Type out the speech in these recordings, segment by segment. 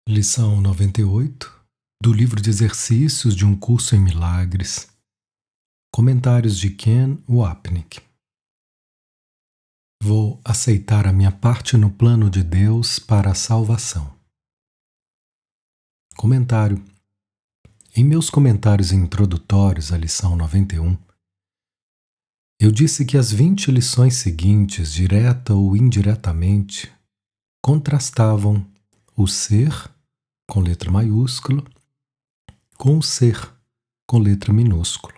Lição 98, do livro de exercícios de um curso em milagres. Comentários de Ken Wapnick. Vou aceitar a minha parte no plano de Deus para a salvação. Comentário. Em meus comentários introdutórios à lição 91, eu disse que as 20 lições seguintes, direta ou indiretamente, contrastavam o ser, com letra maiúscula, com o ser, com letra minúscula.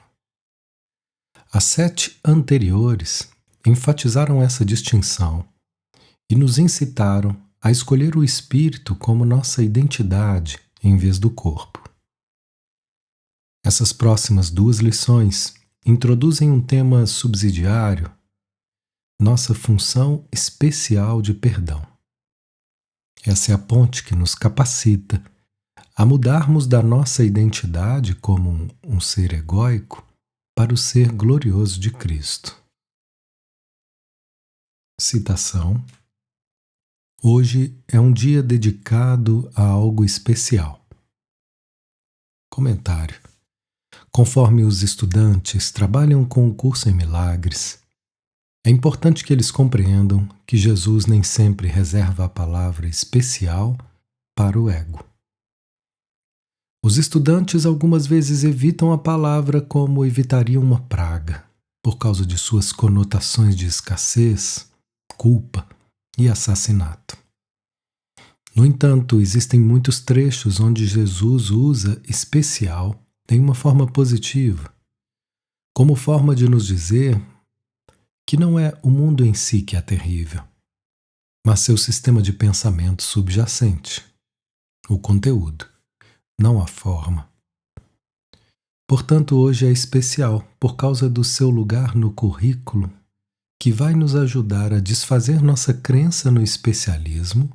As 7 anteriores enfatizaram essa distinção e nos incitaram a escolher o espírito como nossa identidade em vez do corpo. Essas próximas 2 lições introduzem um tema subsidiário, nossa função especial de perdão. Essa é a ponte que nos capacita a mudarmos da nossa identidade como um ser egóico para o ser glorioso de Cristo. Citação. Hoje é um dia dedicado a algo especial. Comentário. Conforme os estudantes trabalham com o curso em milagres, é importante que eles compreendam que Jesus nem sempre reserva a palavra especial para o ego. Os estudantes algumas vezes evitam a palavra como evitariam uma praga, por causa de suas conotações de escassez, culpa e assassinato. No entanto, existem muitos trechos onde Jesus usa especial em uma forma positiva, como forma de nos dizer que não é o mundo em si que é terrível, mas seu sistema de pensamento subjacente, o conteúdo, não a forma. Portanto, hoje é especial por causa do seu lugar no currículo, que vai nos ajudar a desfazer nossa crença no especialismo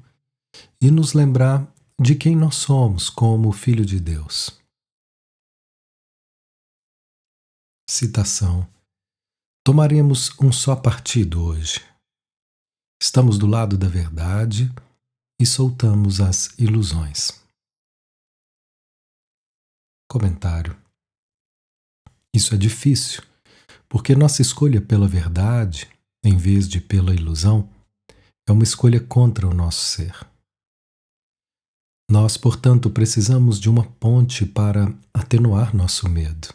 e nos lembrar de quem nós somos como Filho de Deus. Citação. Tomaremos um só partido hoje. Estamos do lado da verdade e soltamos as ilusões. Comentário. Isso é difícil, porque nossa escolha pela verdade, em vez de pela ilusão, é uma escolha contra o nosso ser. Nós, portanto, precisamos de uma ponte para atenuar nosso medo.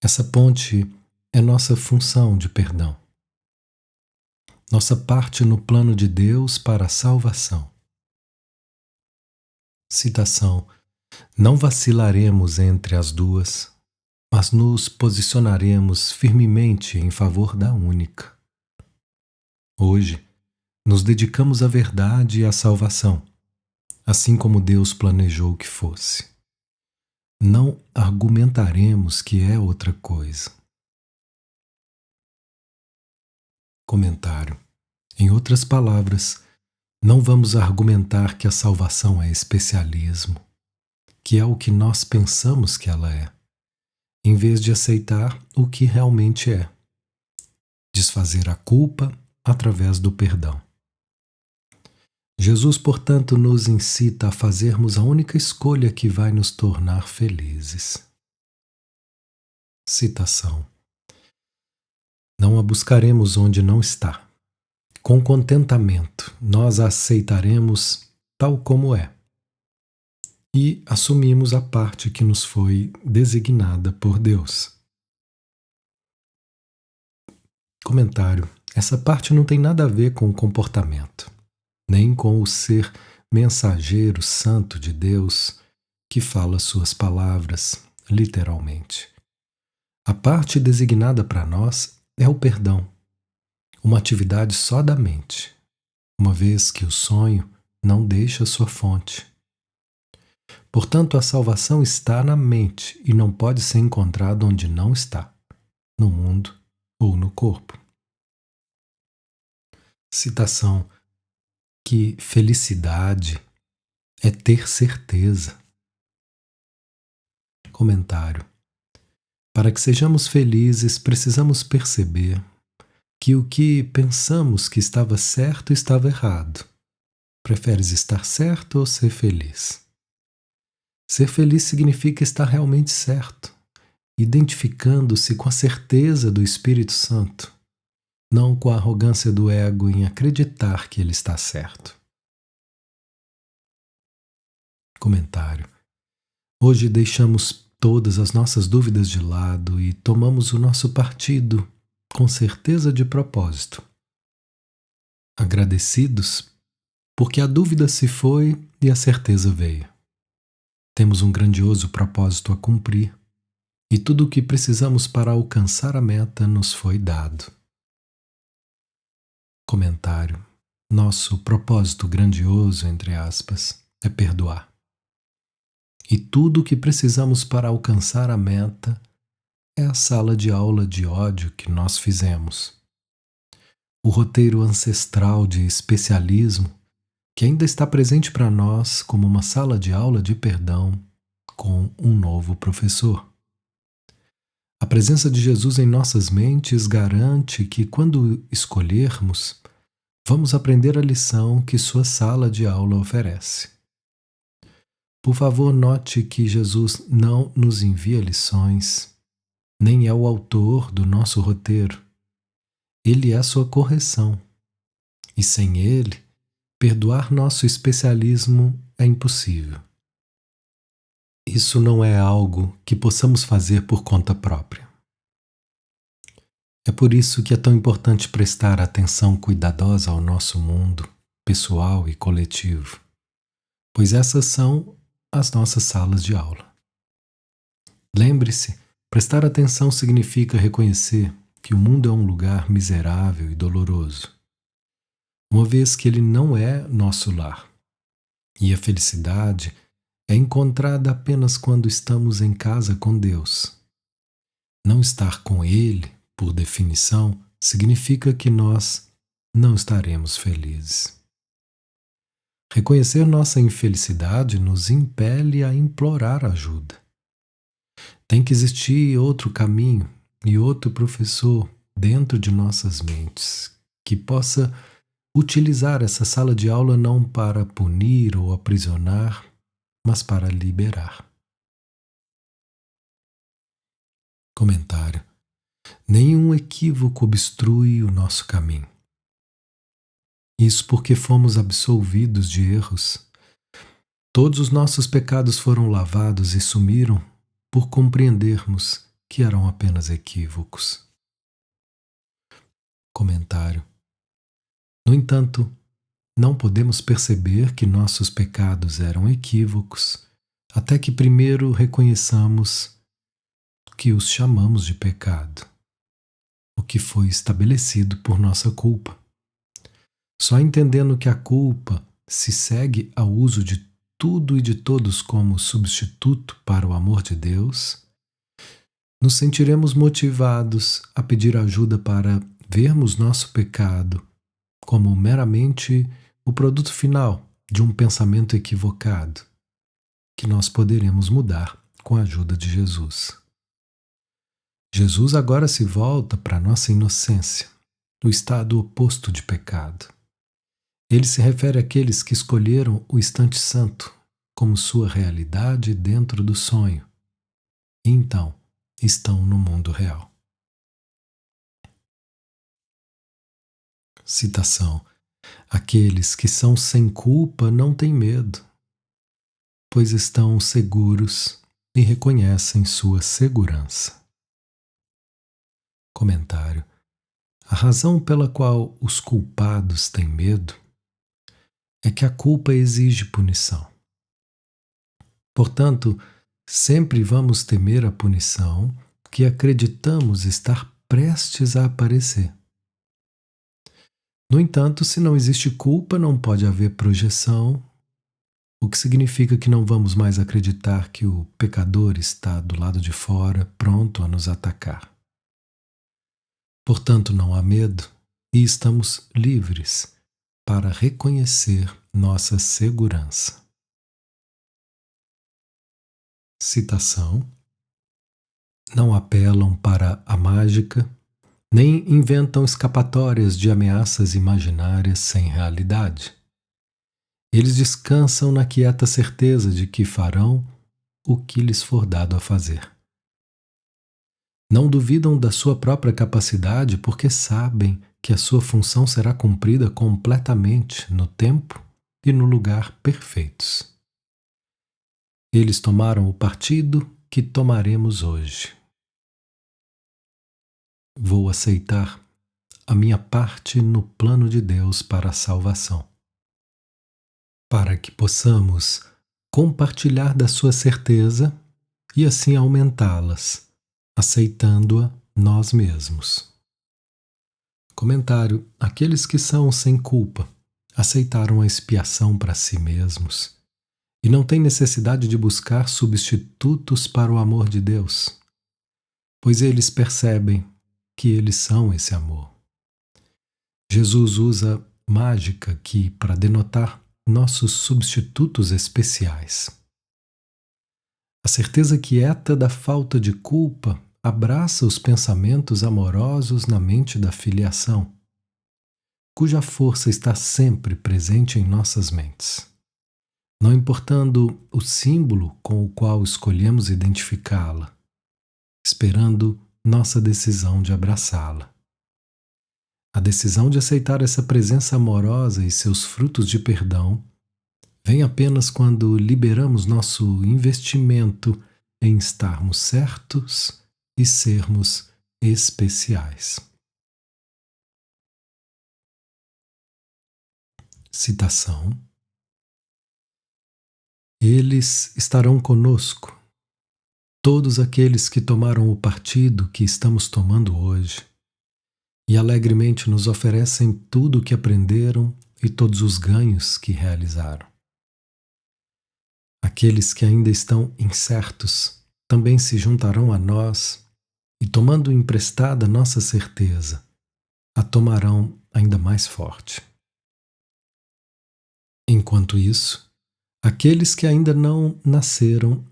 Essa ponte é nossa função de perdão. Nossa parte no plano de Deus para a salvação. Citação. Não vacilaremos entre as duas, mas nos posicionaremos firmemente em favor da única. Hoje, nos dedicamos à verdade e à salvação, assim como Deus planejou que fosse. Não argumentaremos que é outra coisa. Comentário. Em outras palavras, não vamos argumentar que a salvação é especialismo, que é o que nós pensamos que ela é, em vez de aceitar o que realmente é. Desfazer a culpa através do perdão. Jesus, portanto, nos incita a fazermos a única escolha que vai nos tornar felizes. Citação. Não a buscaremos onde não está. Com contentamento, nós a aceitaremos tal como é e assumimos a parte que nos foi designada por Deus. Comentário. Essa parte não tem nada a ver com o comportamento, nem com o ser mensageiro santo de Deus que fala suas palavras, literalmente. A parte designada para nós é o perdão, uma atividade só da mente, uma vez que o sonho não deixa sua fonte. Portanto, a salvação está na mente e não pode ser encontrada onde não está, no mundo ou no corpo. Citação. Que felicidade é ter certeza. Comentário. Para que sejamos felizes, precisamos perceber que o que pensamos que estava certo estava errado, Preferes estar certo ou ser feliz? Ser feliz significa estar realmente certo, identificando-se com a certeza do Espírito Santo, não com a arrogância do ego em acreditar que ele está certo. Comentário. Hoje deixamos todas as nossas dúvidas de lado e tomamos o nosso partido com certeza de propósito. Agradecidos porque a dúvida se foi e a certeza veio. Temos um grandioso propósito a cumprir e tudo o que precisamos para alcançar a meta nos foi dado. Comentário. Nosso propósito grandioso, entre aspas, é perdoar. E tudo o que precisamos para alcançar a meta é a sala de aula de ódio que nós fizemos. O roteiro ancestral de especialismo que ainda está presente para nós como uma sala de aula de perdão com um novo professor. A presença de Jesus em nossas mentes garante que, quando escolhermos, vamos aprender a lição que sua sala de aula oferece. Por favor, note que Jesus não nos envia lições, nem é o autor do nosso roteiro. Ele é sua correção. E sem ele, perdoar nosso especialismo é impossível. Isso não é algo que possamos fazer por conta própria. É por isso que é tão importante prestar atenção cuidadosa ao nosso mundo, pessoal e coletivo, pois essas são as nossas salas de aula. Lembre-se, prestar atenção significa reconhecer que o mundo é um lugar miserável e doloroso, uma vez que ele não é nosso lar. E a felicidade é encontrada apenas quando estamos em casa com Deus. Não estar com Ele, por definição, significa que nós não estaremos felizes. Reconhecer nossa infelicidade nos impele a implorar ajuda. Tem que existir outro caminho e outro professor dentro de nossas mentes que possa utilizar essa sala de aula não para punir ou aprisionar, mas para liberar. Comentário. Nenhum equívoco obstrui o nosso caminho. Isso porque fomos absolvidos de erros. Todos os nossos pecados foram lavados e sumiram por compreendermos que eram apenas equívocos. Comentário. No entanto, não podemos perceber que nossos pecados eram equívocos até que primeiro reconheçamos que os chamamos de pecado, o que foi estabelecido por nossa culpa. Só entendendo que a culpa se segue ao uso de tudo e de todos como substituto para o amor de Deus, nos sentiremos motivados a pedir ajuda para vermos nosso pecado como meramente o produto final de um pensamento equivocado, que nós poderemos mudar com a ajuda de Jesus. Jesus agora se volta para a nossa inocência, o estado oposto de pecado. Ele se refere àqueles que escolheram o instante santo como sua realidade dentro do sonho, e então estão no mundo real. Citação. Aqueles que são sem culpa não têm medo, pois estão seguros e reconhecem sua segurança. Comentário. A razão pela qual os culpados têm medo é que a culpa exige punição. Portanto, sempre vamos temer a punição que acreditamos estar prestes a aparecer. No entanto, se não existe culpa, não pode haver projeção, o que significa que não vamos mais acreditar que o pecador está do lado de fora, pronto a nos atacar. Portanto, não há medo e estamos livres para reconhecer nossa segurança. Citação. Não apelam para a mágica, nem inventam escapatórias de ameaças imaginárias sem realidade. Eles descansam na quieta certeza de que farão o que lhes for dado a fazer. Não duvidam da sua própria capacidade porque sabem que a sua função será cumprida completamente no tempo e no lugar perfeitos. Eles tomaram o partido que tomaremos hoje. Vou aceitar a minha parte no plano de Deus para a salvação, para que possamos compartilhar da sua certeza e assim aumentá-las, aceitando-a nós mesmos. Comentário: aqueles que são sem culpa aceitaram a expiação para si mesmos e não têm necessidade de buscar substitutos para o amor de Deus, pois eles percebem que eles são esse amor. Jesus usa mágica aqui para denotar nossos substitutos especiais. A certeza quieta da falta de culpa abraça os pensamentos amorosos na mente da filiação, cuja força está sempre presente em nossas mentes. Não importando o símbolo com o qual escolhemos identificá-la, esperando nossa decisão de abraçá-la. A decisão de aceitar essa presença amorosa e seus frutos de perdão vem apenas quando liberamos nosso investimento em estarmos certos e sermos especiais. Citação: eles estarão conosco, todos aqueles que tomaram o partido que estamos tomando hoje, e alegremente nos oferecem tudo o que aprenderam e todos os ganhos que realizaram. Aqueles que ainda estão incertos também se juntarão a nós e, tomando emprestada nossa certeza, a tomarão ainda mais forte. Enquanto isso, aqueles que ainda não nasceram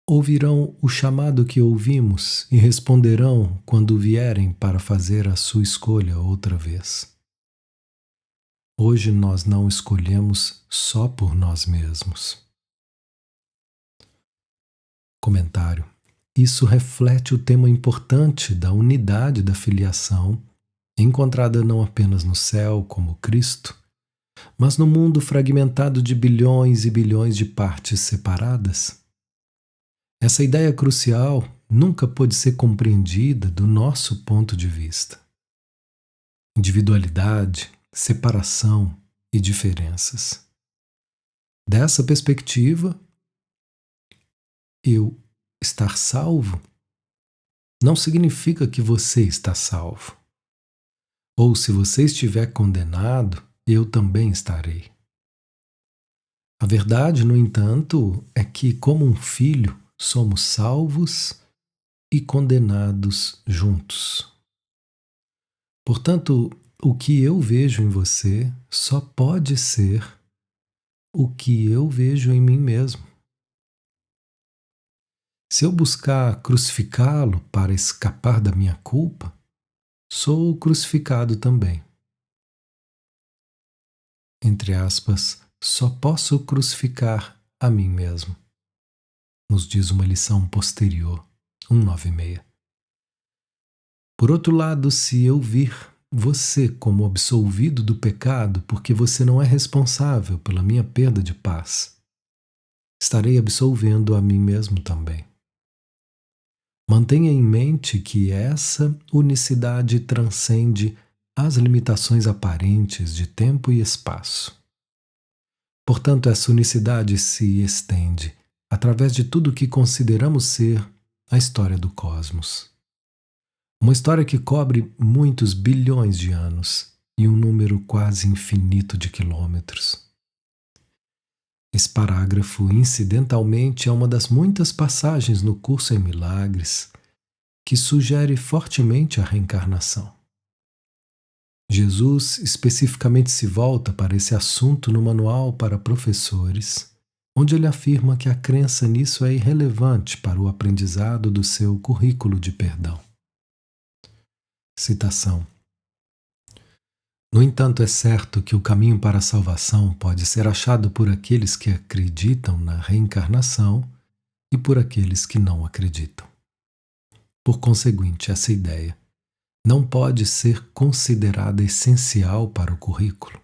ouvirão o chamado que ouvimos e responderão quando vierem para fazer a sua escolha outra vez. Hoje nós não escolhemos só por nós mesmos. Comentário: isso reflete o tema importante da unidade da filiação, encontrada não apenas no céu como Cristo, mas no mundo fragmentado de bilhões e bilhões de partes separadas. Essa ideia crucial nunca pôde ser compreendida do nosso ponto de vista. Individualidade, separação e diferenças. Dessa perspectiva, eu estar salvo não significa que você está salvo. Ou se você estiver condenado, eu também estarei. A verdade, no entanto, é que, como um filho, somos salvos e condenados juntos. Portanto, o que eu vejo em você só pode ser o que eu vejo em mim mesmo. Se eu buscar crucificá-lo para escapar da minha culpa, sou crucificado também. Entre aspas, só posso crucificar a mim mesmo, nos diz uma lição posterior, 196. Por outro lado, se eu vir você como absolvido do pecado porque você não é responsável pela minha perda de paz, estarei absolvendo a mim mesmo também. Mantenha em mente que essa unicidade transcende as limitações aparentes de tempo e espaço. Portanto, essa unicidade se estende através de tudo o que consideramos ser a história do cosmos. Uma história que cobre muitos bilhões de anos e um número quase infinito de quilômetros. Esse parágrafo, incidentalmente, é uma das muitas passagens no curso em Milagres que sugere fortemente a reencarnação. Jesus especificamente se volta para esse assunto no Manual para Professores, onde ele afirma que a crença nisso é irrelevante para o aprendizado do seu currículo de perdão. Citação: No entanto, é certo que o caminho para a salvação pode ser achado por aqueles que acreditam na reencarnação e por aqueles que não acreditam. Por conseguinte, essa ideia não pode ser considerada essencial para o currículo.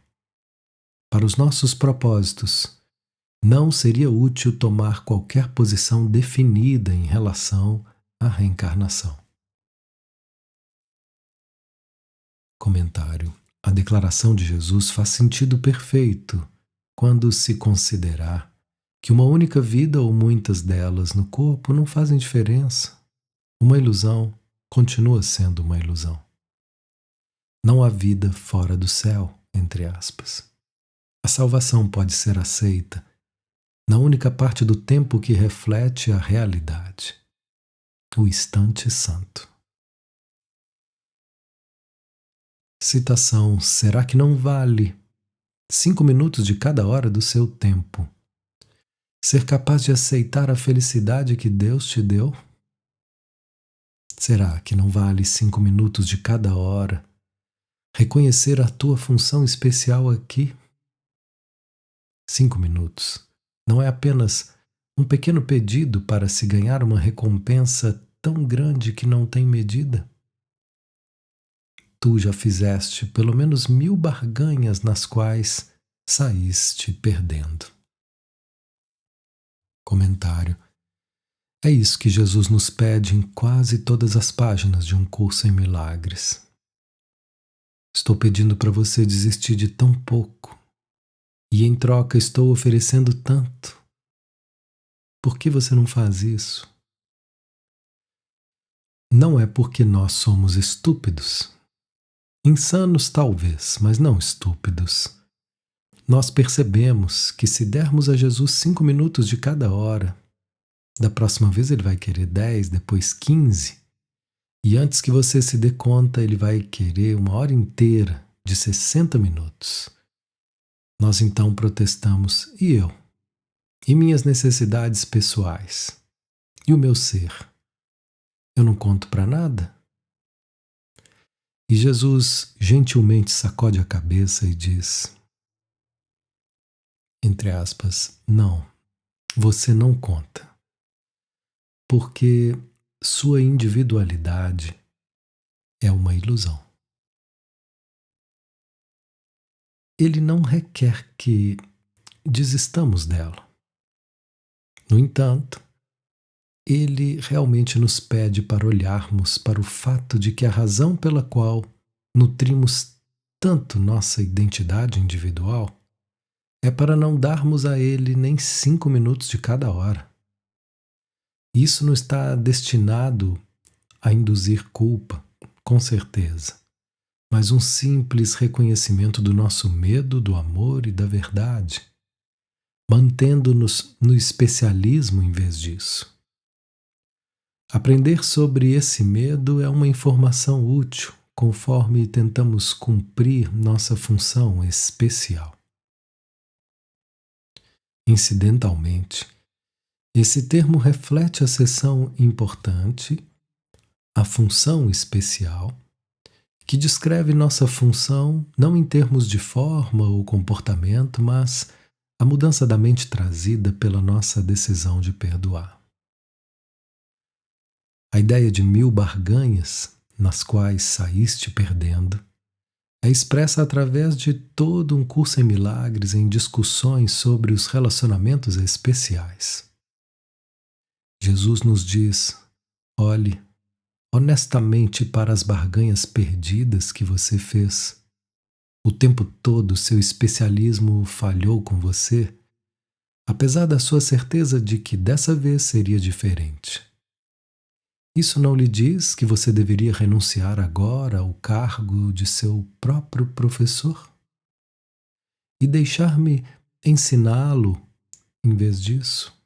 Para os nossos propósitos, não seria útil tomar qualquer posição definida em relação à reencarnação. Comentário: a declaração de Jesus faz sentido perfeito quando se considerar que uma única vida ou muitas delas no corpo não fazem diferença. Uma ilusão continua sendo uma ilusão. Não há vida fora do céu, entre aspas. A salvação pode ser aceita na única parte do tempo que reflete a realidade, o instante santo. Citação: será que não vale 5 minutos de cada hora do seu tempo ser capaz de aceitar a felicidade que Deus te deu? Será que não vale 5 minutos de cada hora reconhecer a tua função especial aqui? 5 minutos não é apenas um pequeno pedido para se ganhar uma recompensa tão grande que não tem medida? Tu já fizeste pelo menos 1000 barganhas nas quais saíste perdendo. Comentário: é isso que Jesus nos pede em quase todas as páginas de um curso em milagres. Estou pedindo para você desistir de tão pouco e em troca estou oferecendo tanto. Por que você não faz isso? Não é porque nós somos estúpidos. Insanos talvez, mas não estúpidos. Nós percebemos que se dermos a Jesus 5 minutos de cada hora, da próxima vez ele vai querer 10, depois 15, e antes que você se dê conta, ele vai querer uma hora inteira de 60 minutos. Nós então protestamos: e eu? E minhas necessidades pessoais? E o meu ser? Eu não conto para nada? E Jesus gentilmente sacode a cabeça e diz, entre aspas, não, você não conta, porque sua individualidade é uma ilusão. Ele não requer que desistamos dela. No entanto, ele realmente nos pede para olharmos para o fato de que a razão pela qual nutrimos tanto nossa identidade individual é para não darmos a ele nem 5 minutos de cada hora. Isso não está destinado a induzir culpa, com certeza, mas um simples reconhecimento do nosso medo, do amor e da verdade, mantendo-nos no especialismo em vez disso. Aprender sobre esse medo é uma informação útil conforme tentamos cumprir nossa função especial. Incidentalmente, esse termo reflete a seção importante, a função especial, que descreve nossa função não em termos de forma ou comportamento, mas a mudança da mente trazida pela nossa decisão de perdoar. A ideia de 1000 barganhas, nas quais saíste perdendo, é expressa através de todo um curso em milagres em discussões sobre os relacionamentos especiais. Jesus nos diz: olhe honestamente para as barganhas perdidas que você fez. O tempo todo seu especialismo falhou com você, apesar da sua certeza de que dessa vez seria diferente. Isso não lhe diz que você deveria renunciar agora ao cargo de seu próprio professor? E deixar-me ensiná-lo em vez disso?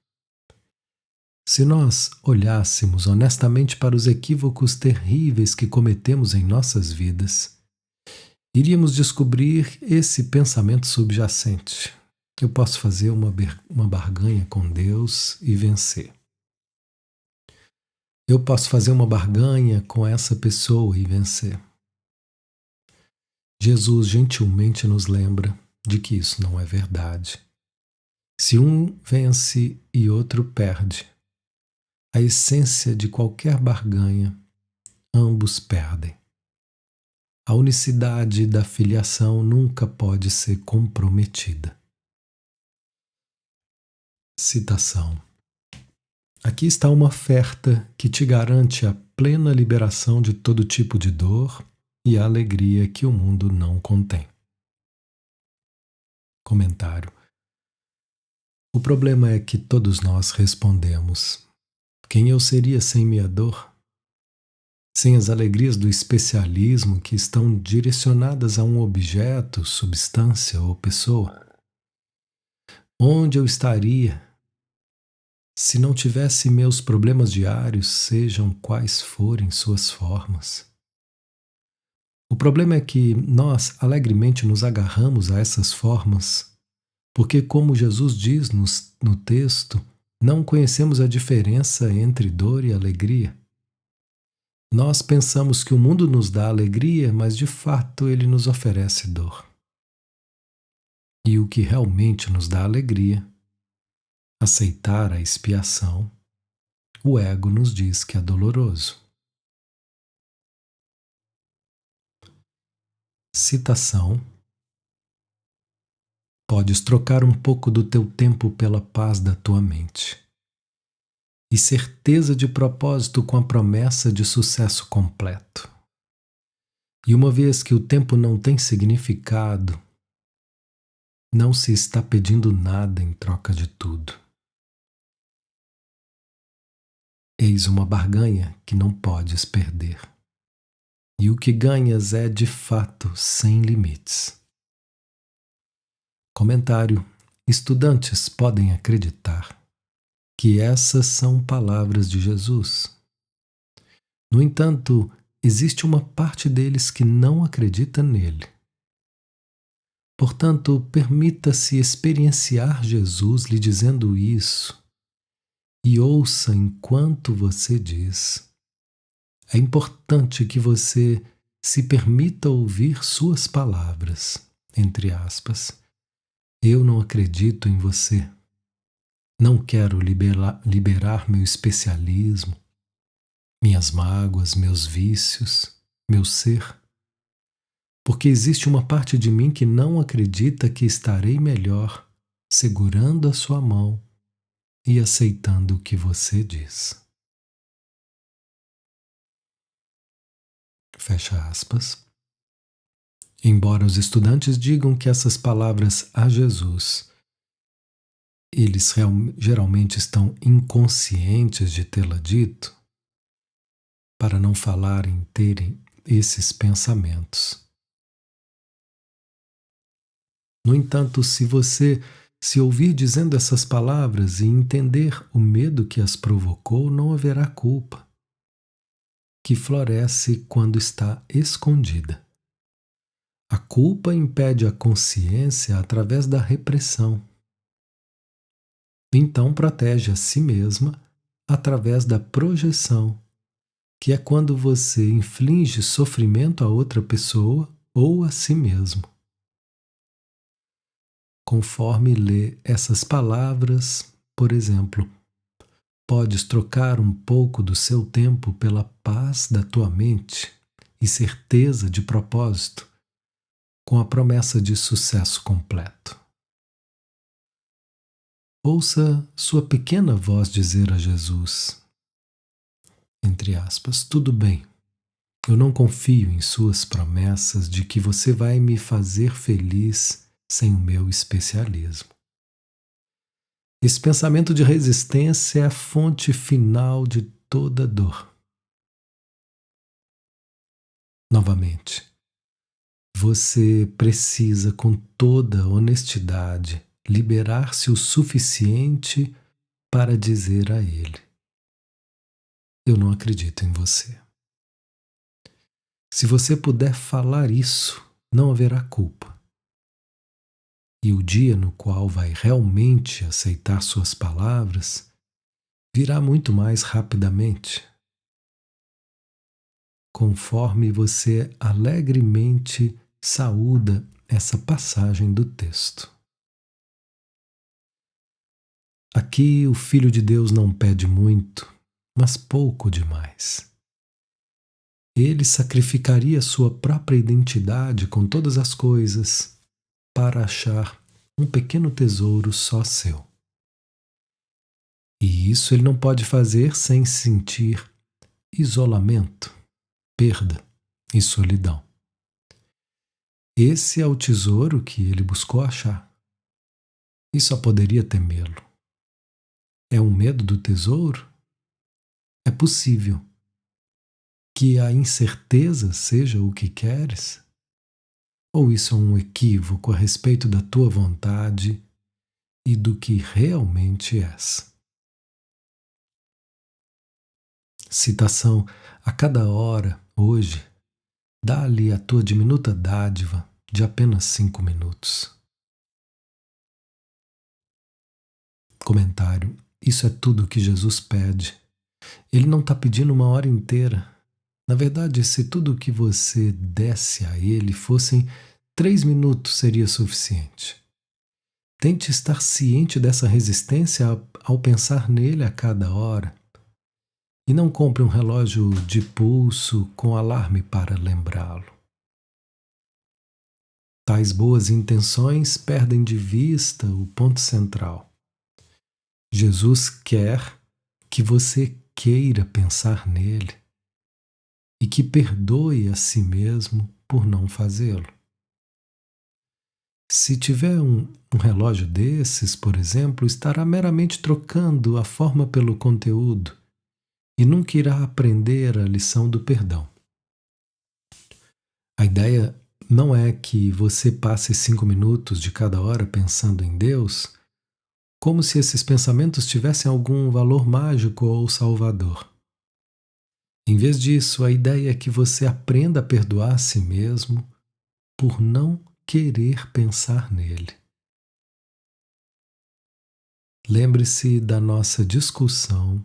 Se nós olhássemos honestamente para os equívocos terríveis que cometemos em nossas vidas, iríamos descobrir esse pensamento subjacente. Eu posso fazer uma barganha com Deus e vencer. Eu posso fazer uma barganha com essa pessoa e vencer. Jesus gentilmente nos lembra de que isso não é verdade. Se um vence e outro perde, a essência de qualquer barganha, ambos perdem. A unicidade da filiação nunca pode ser comprometida. Citação. Aqui está uma oferta que te garante a plena liberação de todo tipo de dor e a alegria que o mundo não contém. Comentário. O problema é que todos nós respondemos: quem eu seria sem minha dor? Sem as alegrias do especialismo que estão direcionadas a um objeto, substância ou pessoa? Onde eu estaria se não tivesse meus problemas diários, sejam quais forem suas formas? O problema é que nós alegremente nos agarramos a essas formas, porque, como Jesus diz no texto, não conhecemos a diferença entre dor e alegria. Nós pensamos que o mundo nos dá alegria, mas de fato ele nos oferece dor. E o que realmente nos dá alegria, aceitar a expiação, o ego nos diz que é doloroso. Citação. Podes trocar um pouco do teu tempo pela paz da tua mente e certeza de propósito com a promessa de sucesso completo. E uma vez que o tempo não tem significado, não se está pedindo nada em troca de tudo. Eis uma barganha que não podes perder. E o que ganhas é, de fato, sem limites. Comentário. Estudantes podem acreditar que essas são palavras de Jesus. No entanto, existe uma parte deles que não acredita nele. Portanto, permita-se experienciar Jesus lhe dizendo isso e ouça enquanto você diz. É importante que você se permita ouvir suas palavras, entre aspas. Eu não acredito em você. Não quero liberar meu especialismo, minhas mágoas, meus vícios, meu ser. Porque existe uma parte de mim que não acredita que estarei melhor segurando a sua mão e aceitando o que você diz. Fecha aspas. Embora os estudantes digam que essas palavras a Jesus, eles geralmente estão inconscientes de tê-la dito, para não falar em terem esses pensamentos. No entanto, se você se ouvir dizendo essas palavras e entender o medo que as provocou, não haverá culpa, que floresce quando está escondida. A culpa impede a consciência através da repressão. Então protege a si mesma através da projeção, que é quando você inflige sofrimento a outra pessoa ou a si mesmo. Conforme lê essas palavras, por exemplo, podes trocar um pouco do seu tempo pela paz da tua mente e certeza de propósito, com a promessa de sucesso completo. Ouça sua pequena voz dizer a Jesus, entre aspas, tudo bem, eu não confio em suas promessas de que você vai me fazer feliz sem o meu especialismo. Esse pensamento de resistência é a fonte final de toda dor. Novamente, você precisa, com toda honestidade, liberar-se o suficiente para dizer a ele: eu não acredito em você. Se você puder falar isso, não haverá culpa. E o dia no qual vai realmente aceitar suas palavras virá muito mais rapidamente, conforme você alegremente saúda essa passagem do texto. Aqui o Filho de Deus não pede muito, mas pouco demais. Ele sacrificaria sua própria identidade com todas as coisas para achar um pequeno tesouro só seu. E isso ele não pode fazer sem sentir isolamento, perda e solidão. Esse é o tesouro que ele buscou achar. E só poderia temê-lo. É um medo do tesouro? É possível que a incerteza seja o que queres? Ou isso é um equívoco a respeito da tua vontade e do que realmente és? Citação: a cada hora, hoje, dá-lhe a tua diminuta dádiva de apenas 5 minutos. Comentário: isso é tudo o que Jesus pede. Ele não está pedindo uma hora inteira. Na verdade, se tudo o que você desse a ele fossem 3 minutos, seria suficiente. Tente estar ciente dessa resistência ao pensar nele a cada hora. E não compre um relógio de pulso com alarme para lembrá-lo. Tais boas intenções perdem de vista o ponto central. Jesus quer que você queira pensar nele e que perdoe a si mesmo por não fazê-lo. Se tiver um relógio desses, por exemplo, estará meramente trocando a forma pelo conteúdo e nunca irá aprender a lição do perdão. A ideia não é que você passe 5 minutos de cada hora pensando em Deus, como se esses pensamentos tivessem algum valor mágico ou salvador. Em vez disso, a ideia é que você aprenda a perdoar a si mesmo por não querer pensar nele. Lembre-se da nossa discussão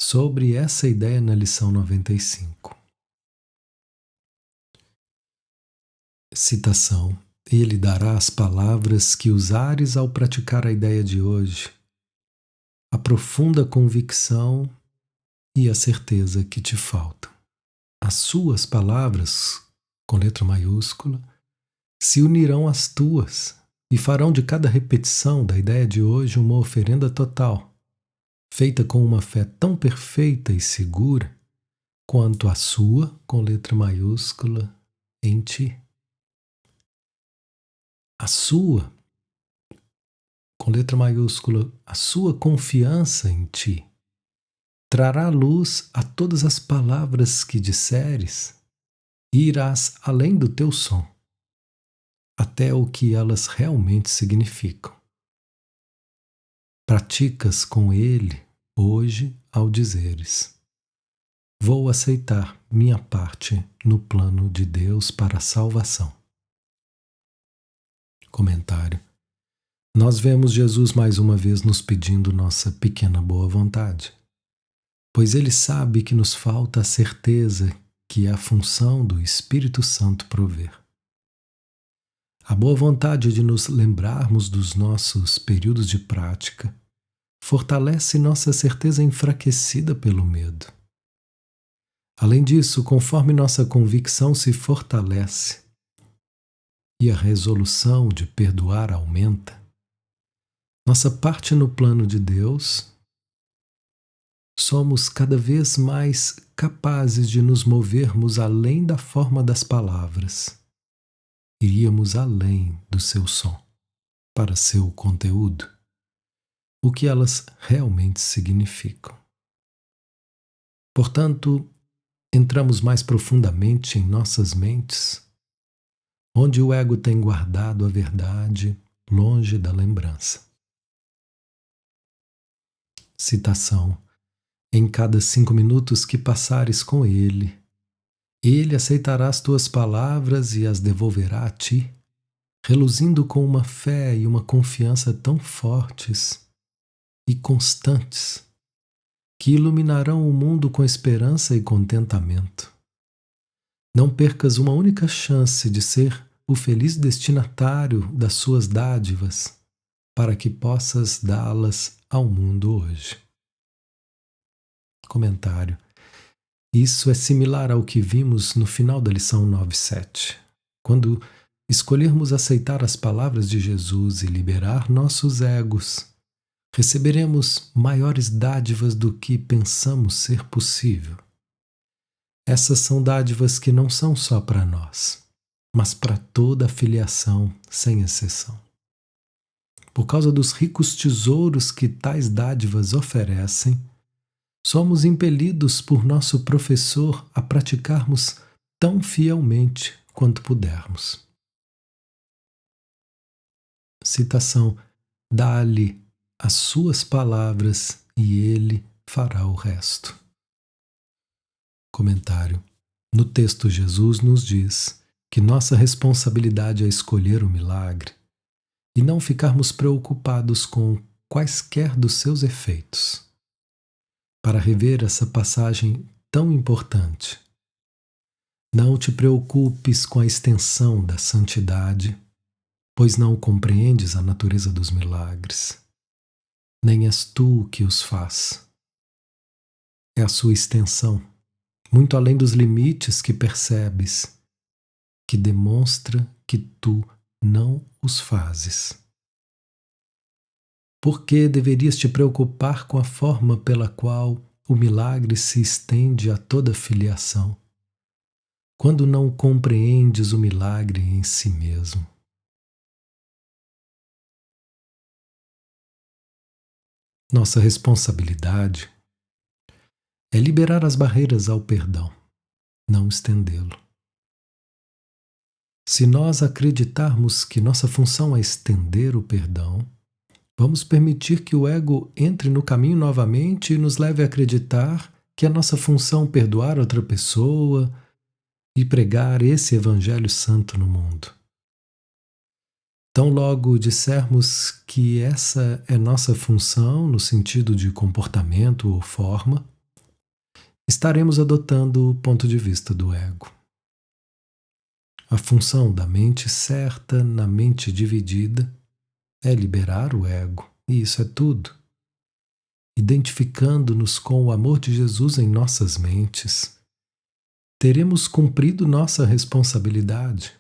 sobre essa ideia na lição 95. Citação: ele dará as palavras que usares ao praticar a ideia de hoje, a profunda convicção e a certeza que te faltam. As suas palavras, com letra maiúscula, se unirão às tuas e farão de cada repetição da ideia de hoje uma oferenda total, feita com uma fé tão perfeita e segura quanto a sua, com letra maiúscula, em ti. A sua, com letra maiúscula, a sua confiança em ti trará luz a todas as palavras que disseres e irás além do teu som, até o que elas realmente significam. Praticas com ele hoje ao dizeres: vou aceitar minha parte no plano de Deus para a salvação. Comentário: nós vemos Jesus mais uma vez nos pedindo nossa pequena boa vontade, pois ele sabe que nos falta a certeza que é a função do Espírito Santo prover. A boa vontade de nos lembrarmos dos nossos períodos de prática fortalece nossa certeza enfraquecida pelo medo. Além disso, conforme nossa convicção se fortalece e a resolução de perdoar aumenta, nossa parte no plano de Deus, somos cada vez mais capazes de nos movermos além da forma das palavras. Iríamos além do seu som, para seu conteúdo, o que elas realmente significam. Portanto, entramos mais profundamente em nossas mentes, onde o ego tem guardado a verdade longe da lembrança. Citação: em cada 5 minutos que passares com ele, ele aceitará as tuas palavras e as devolverá a ti, reluzindo com uma fé e uma confiança tão fortes e constantes que iluminarão o mundo com esperança e contentamento. Não percas uma única chance de ser o feliz destinatário das suas dádivas, para que possas dá-las ao mundo hoje. Comentário. Isso é similar ao que vimos no final da lição 9.7. Quando escolhermos aceitar as palavras de Jesus e liberar nossos egos, receberemos maiores dádivas do que pensamos ser possível. Essas são dádivas que não são só para nós, mas para toda a filiação, sem exceção. Por causa dos ricos tesouros que tais dádivas oferecem, somos impelidos por nosso professor a praticarmos tão fielmente quanto pudermos. Citação: dá-lhe as suas palavras e ele fará o resto. Comentário. No texto, Jesus nos diz que nossa responsabilidade é escolher o milagre e não ficarmos preocupados com quaisquer dos seus efeitos. Para rever essa passagem tão importante, não te preocupes com a extensão da santidade, pois não compreendes a natureza dos milagres. Nem és tu o que os faz. É a sua extensão, muito além dos limites que percebes, que demonstra que tu não os fazes. Por que deverias te preocupar com a forma pela qual o milagre se estende a toda a filiação, quando não compreendes o milagre em si mesmo? Nossa responsabilidade é liberar as barreiras ao perdão, não estendê-lo. Se nós acreditarmos que nossa função é estender o perdão, vamos permitir que o ego entre no caminho novamente e nos leve a acreditar que é nossa função perdoar outra pessoa e pregar esse Evangelho Santo no mundo. Tão logo dissermos que essa é nossa função no sentido de comportamento ou forma, estaremos adotando o ponto de vista do ego. A função da mente certa na mente dividida é liberar o ego, e isso é tudo. Identificando-nos com o amor de Jesus em nossas mentes, teremos cumprido nossa responsabilidade.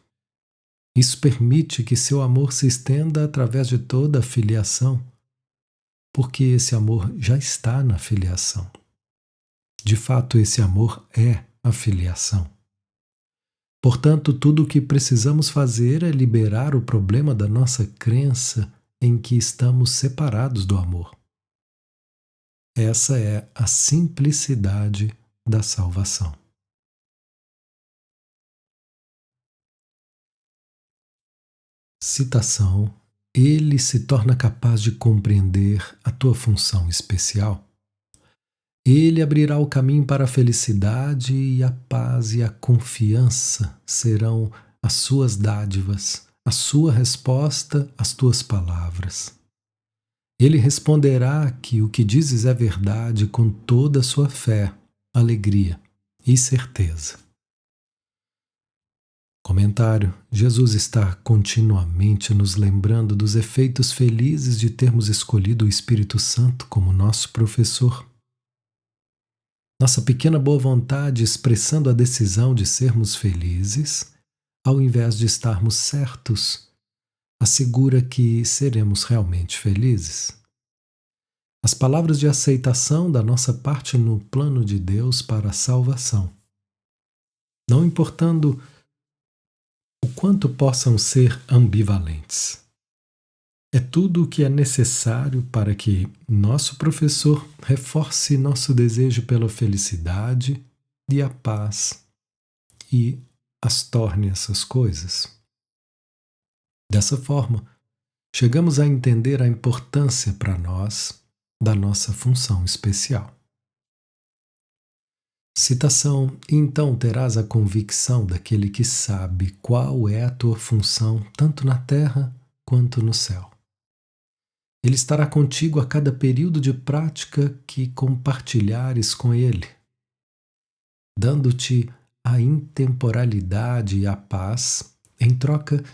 Isso permite que seu amor se estenda através de toda a filiação, porque esse amor já está na filiação. De fato, esse amor é a filiação. Portanto, tudo o que precisamos fazer é liberar o problema da nossa crença em que estamos separados do amor. Essa é a simplicidade da salvação. Citação: ele se torna capaz de compreender a tua função especial. Ele abrirá o caminho para a felicidade, e a paz e a confiança serão as suas dádivas, a sua resposta às tuas palavras. Ele responderá que o que dizes é verdade com toda a sua fé, alegria e certeza. Comentário: Jesus está continuamente nos lembrando dos efeitos felizes de termos escolhido o Espírito Santo como nosso professor. Nossa pequena boa vontade expressando a decisão de sermos felizes, ao invés de estarmos certos, assegura que seremos realmente felizes. As palavras de aceitação da nossa parte no plano de Deus para a salvação. Não importando o quanto possam ser ambivalentes. É tudo o que é necessário para que nosso professor reforce nosso desejo pela felicidade e a paz e as torne essas coisas. Dessa forma, chegamos a entender a importância para nós da nossa função especial. Citação: então terás a convicção daquele que sabe qual é a tua função tanto na terra quanto no céu. Ele estará contigo a cada período de prática que compartilhares com ele, dando-te a intemporalidade e a paz em troca,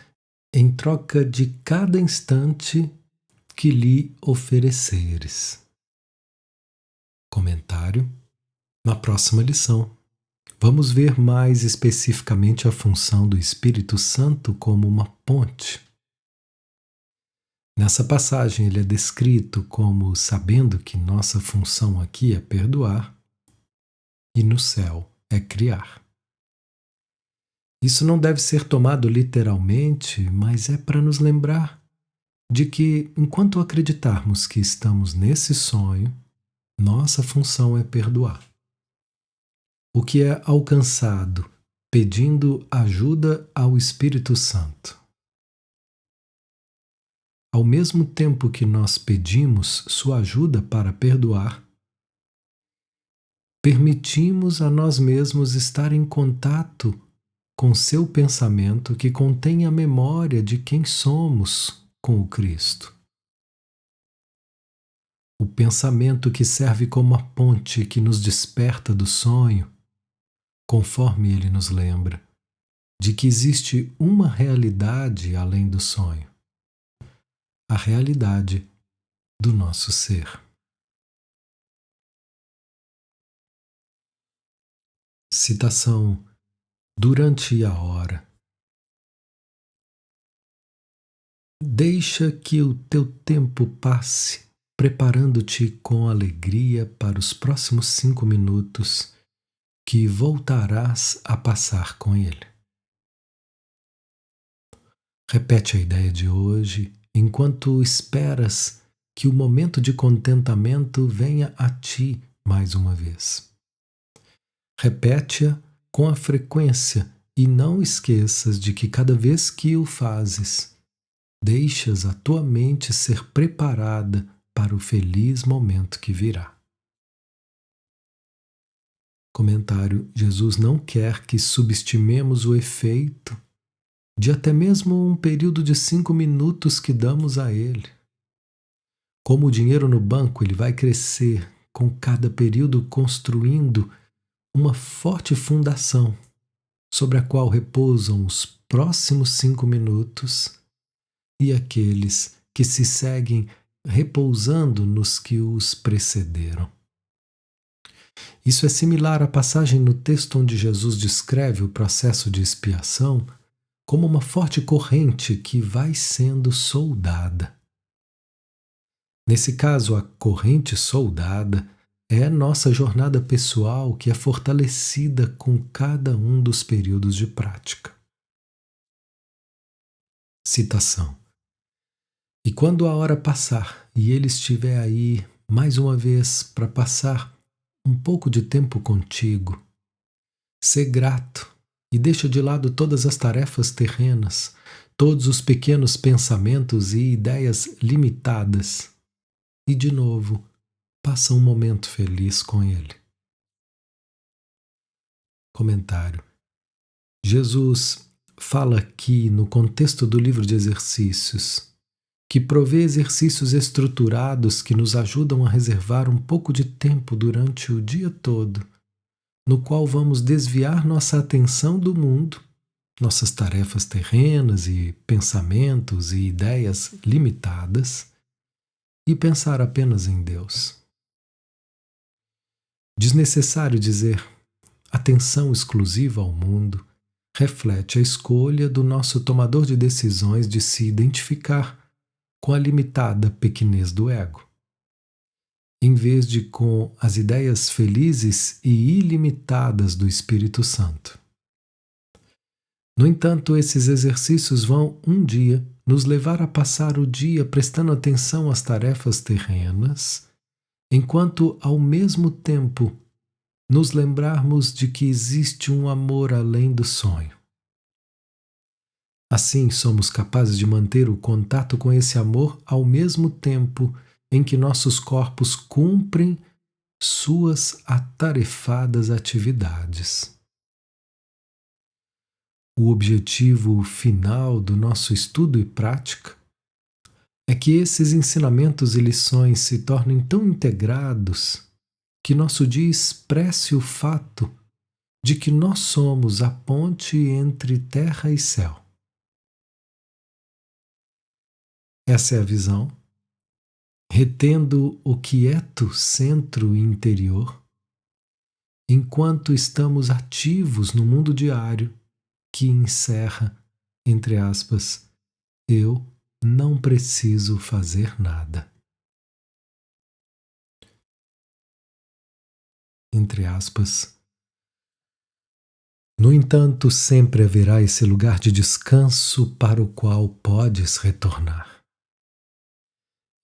em troca de cada instante que lhe ofereceres. Comentário. Na próxima lição, vamos ver mais especificamente a função do Espírito Santo como uma ponte. Nessa passagem, ele é descrito como sabendo que nossa função aqui é perdoar e no céu é criar. Isso não deve ser tomado literalmente, mas é para nos lembrar de que, enquanto acreditarmos que estamos nesse sonho, nossa função é perdoar. O que é alcançado pedindo ajuda ao Espírito Santo. Ao mesmo tempo que nós pedimos sua ajuda para perdoar, permitimos a nós mesmos estar em contato com seu pensamento que contém a memória de quem somos com o Cristo. O pensamento que serve como a ponte que nos desperta do sonho, conforme ele nos lembra, de que existe uma realidade além do sonho, a realidade do nosso ser. Citação durante a hora. Deixa que o teu tempo passe, preparando-te com alegria para os próximos 5 minutos que voltarás a passar com ele. Repete a ideia de hoje enquanto esperas que o momento de contentamento venha a ti mais uma vez. Repete-a com a frequência e não esqueças de que cada vez que o fazes, deixas a tua mente ser preparada para o feliz momento que virá. Comentário: Jesus não quer que subestimemos o efeito de até mesmo um período de 5 minutos que damos a ele. Como o dinheiro no banco, ele vai crescer com cada período, construindo uma forte fundação sobre a qual repousam os próximos 5 minutos e aqueles que se seguem repousando nos que os precederam. Isso é similar à passagem no texto onde Jesus descreve o processo de expiação como uma forte corrente que vai sendo soldada. Nesse caso, a corrente soldada é nossa jornada pessoal que é fortalecida com cada um dos períodos de prática. Citação. E quando a hora passar e ele estiver aí mais uma vez para passar um pouco de tempo contigo, sê grato e deixa de lado todas as tarefas terrenas, todos os pequenos pensamentos e ideias limitadas e, de novo, passa um momento feliz com ele. Comentário. Jesus fala aqui no contexto do livro de exercícios que provê exercícios estruturados que nos ajudam a reservar um pouco de tempo durante o dia todo, no qual vamos desviar nossa atenção do mundo, nossas tarefas terrenas e pensamentos e ideias limitadas, e pensar apenas em Deus. Desnecessário dizer atenção exclusiva ao mundo reflete a escolha do nosso tomador de decisões de se identificar com a limitada pequenez do ego, em vez de com as ideias felizes e ilimitadas do Espírito Santo. No entanto, esses exercícios vão um dia nos levar a passar o dia prestando atenção às tarefas terrenas, enquanto ao mesmo tempo nos lembrarmos de que existe um amor além do sonho. Assim, somos capazes de manter o contato com esse amor ao mesmo tempo em que nossos corpos cumprem suas atarefadas atividades. O objetivo final do nosso estudo e prática é que esses ensinamentos e lições se tornem tão integrados que nosso dia expresse o fato de que nós somos a ponte entre terra e céu. Essa é a visão, retendo o quieto centro interior, enquanto estamos ativos no mundo diário que encerra, entre aspas, eu não preciso fazer nada. Entre aspas. No entanto, sempre haverá esse lugar de descanso para o qual podes retornar.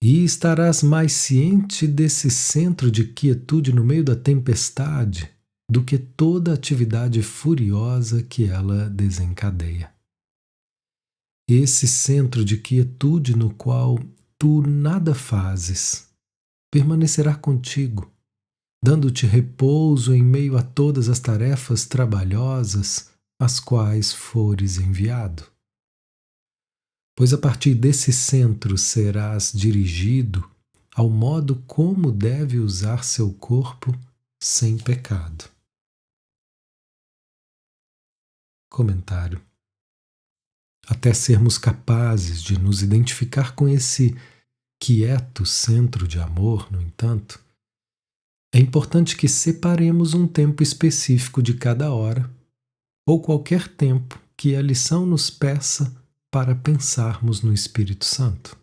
E estarás mais ciente desse centro de quietude no meio da tempestade do que toda a atividade furiosa que ela desencadeia. Esse centro de quietude no qual tu nada fazes permanecerá contigo, dando-te repouso em meio a todas as tarefas trabalhosas às quais fores enviado. Pois a partir desse centro serás dirigido ao modo como deve usar seu corpo sem pecado. Comentário. Até sermos capazes de nos identificar com esse quieto centro de amor, no entanto, é importante que separemos um tempo específico de cada hora, ou qualquer tempo que a lição nos peça para pensarmos no Espírito Santo.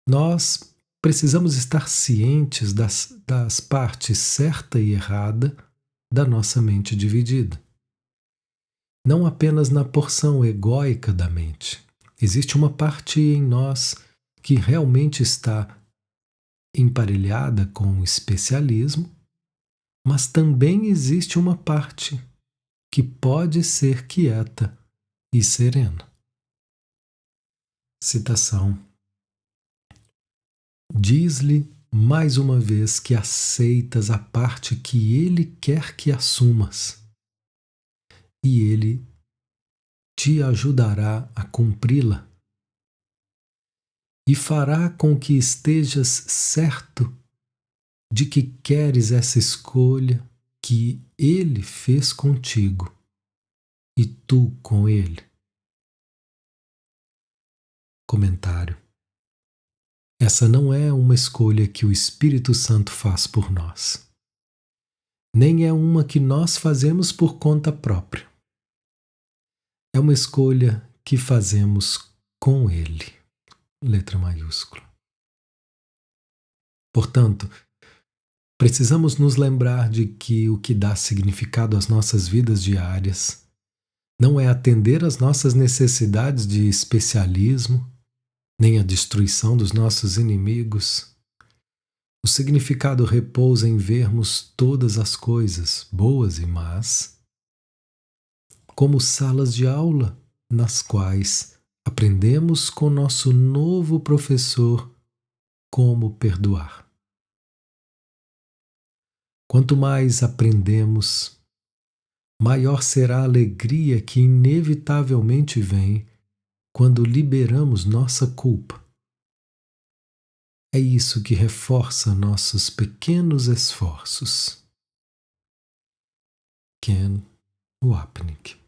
Nós precisamos estar cientes das partes certa e errada da nossa mente dividida. Não apenas na porção egóica da mente. Existe uma parte em nós que realmente está emparelhada com o especialismo, mas também existe uma parte que pode ser quieta e serena. Citação. Diz-lhe mais uma vez que aceitas a parte que ele quer que assumas, e ele te ajudará a cumpri-la, e fará com que estejas certo de que queres essa escolha que ele fez contigo e tu com ele. Comentário. Essa não é uma escolha que o Espírito Santo faz por nós, nem é uma que nós fazemos por conta própria. É uma escolha que fazemos com ele, letra maiúscula. Portanto, precisamos nos lembrar de que o que dá significado às nossas vidas diárias não é atender às nossas necessidades de especialismo, nem a destruição dos nossos inimigos. O significado repousa em vermos todas as coisas, boas e más, como salas de aula nas quais aprendemos com nosso novo professor como perdoar. Quanto mais aprendemos, maior será a alegria que inevitavelmente vem quando liberamos nossa culpa. É isso que reforça nossos pequenos esforços. Ken Wapnick.